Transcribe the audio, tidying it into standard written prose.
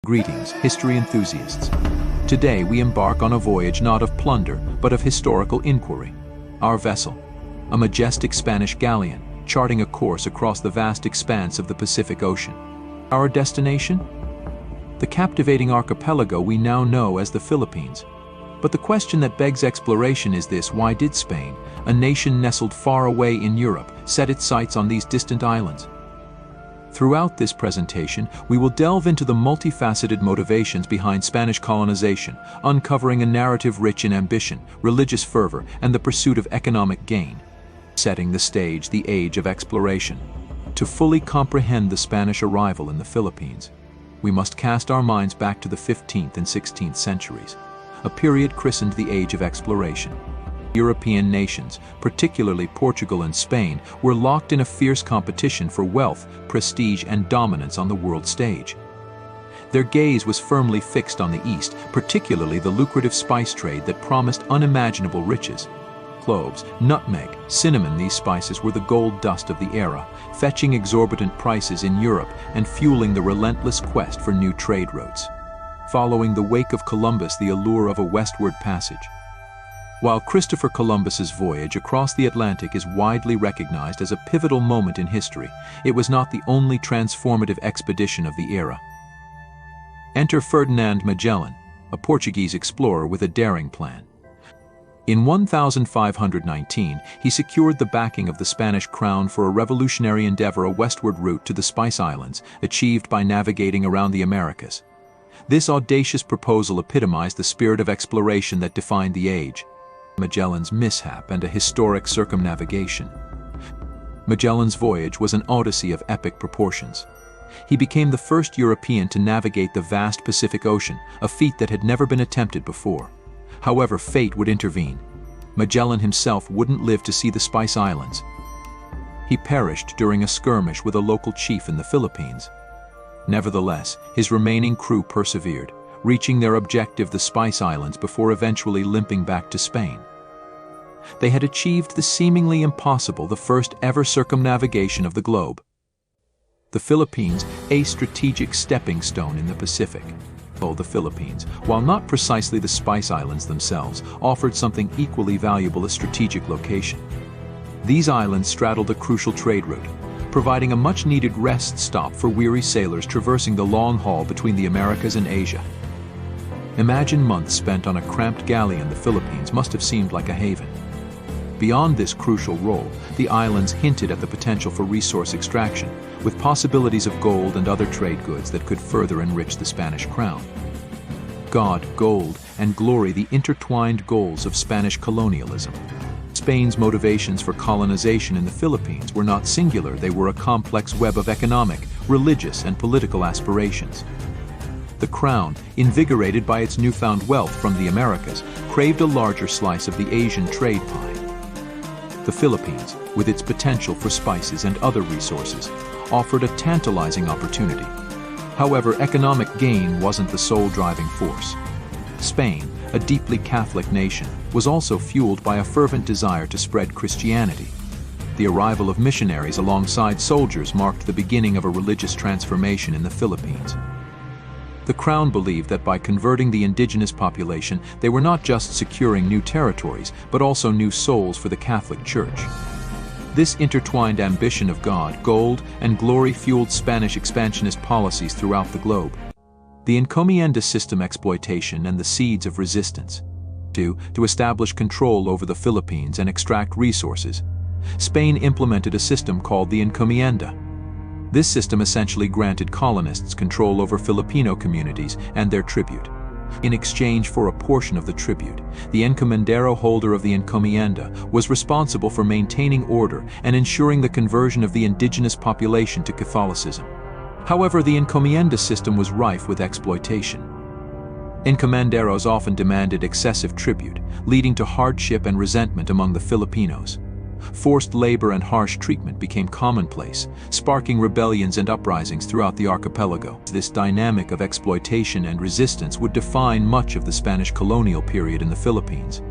Greetings, history enthusiasts. Today we embark on a voyage not of plunder, but of historical inquiry. Our vessel, a majestic Spanish galleon, charting a course across the vast expanse of the Pacific Ocean. Our destination? The captivating archipelago we now know as the Philippines. But the question that begs exploration is this: why did Spain, a nation nestled far away in Europe, set its sights on these distant islands? Throughout this presentation, we will delve into the multifaceted motivations behind Spanish colonization, uncovering a narrative rich in ambition, religious fervor, and the pursuit of economic gain. Setting the stage, the age of exploration. To fully comprehend the Spanish arrival in the Philippines, we must cast our minds back to the 15th and 16th centuries, a period christened the Age of Exploration. European nations, particularly Portugal and Spain, were locked in a fierce competition for wealth, prestige, and dominance on the world stage. Their gaze was firmly fixed on the East, particularly the lucrative spice trade that promised unimaginable riches. Cloves, nutmeg, cinnamon, these spices were the gold dust of the era, fetching exorbitant prices in Europe and fueling the relentless quest for new trade routes. Following the wake of Columbus, the allure of a westward passage. While Christopher Columbus's voyage across the Atlantic is widely recognized as a pivotal moment in history, it was not the only transformative expedition of the era. Enter Ferdinand Magellan, a Portuguese explorer with a daring plan. In 1519, he secured the backing of the Spanish crown for a revolutionary endeavor, a westward route to the Spice Islands, achieved by navigating around the Americas. This audacious proposal epitomized the spirit of exploration that defined the age. Magellan's mishap and a historic circumnavigation. Magellan's voyage was an odyssey of epic proportions. He became the first European to navigate the vast Pacific Ocean, a feat that had never been attempted before. However, fate would intervene. Magellan himself wouldn't live to see the Spice Islands. He perished during a skirmish with a local chief in the Philippines. Nevertheless, his remaining crew persevered, reaching their objective, the Spice Islands, before eventually limping back to Spain. They had achieved the seemingly impossible, the first ever circumnavigation of the globe. The Philippines, a strategic stepping stone in the Pacific. The Philippines, while not precisely the Spice Islands themselves, offered something equally valuable: a strategic location. These islands straddled a crucial trade route, providing a much-needed rest stop for weary sailors traversing the long haul between the Americas and Asia. Imagine months spent on a cramped galleon. The Philippines must have seemed like a haven. Beyond this crucial role, the islands hinted at the potential for resource extraction, with possibilities of gold and other trade goods that could further enrich the Spanish crown. God, gold, and glory, the intertwined goals of Spanish colonialism. Spain's motivations for colonization in the Philippines were not singular. They were a complex web of economic, religious, and political aspirations. The crown, invigorated by its newfound wealth from the Americas, craved a larger slice of the Asian trade pie. The Philippines, with its potential for spices and other resources, offered a tantalizing opportunity. However, economic gain wasn't the sole driving force. Spain, a deeply Catholic nation, was also fueled by a fervent desire to spread Christianity. The arrival of missionaries alongside soldiers marked the beginning of a religious transformation in the Philippines. The crown believed that by converting the indigenous population, they were not just securing new territories, but also new souls for the Catholic Church. This intertwined ambition of God, gold, and glory fueled Spanish expansionist policies throughout the globe. The encomienda system, exploitation, and the seeds of resistance. To establish control over the Philippines and extract resources, Spain implemented a system called the encomienda. This system essentially granted colonists control over Filipino communities and their tribute. In exchange for a portion of the tribute, the encomendero, holder of the encomienda, was responsible for maintaining order and ensuring the conversion of the indigenous population to Catholicism. However, the encomienda system was rife with exploitation. Encomenderos often demanded excessive tribute, leading to hardship and resentment among the Filipinos. Forced labor and harsh treatment became commonplace, sparking rebellions and uprisings throughout the archipelago. This dynamic of exploitation and resistance would define much of the Spanish colonial period in the Philippines.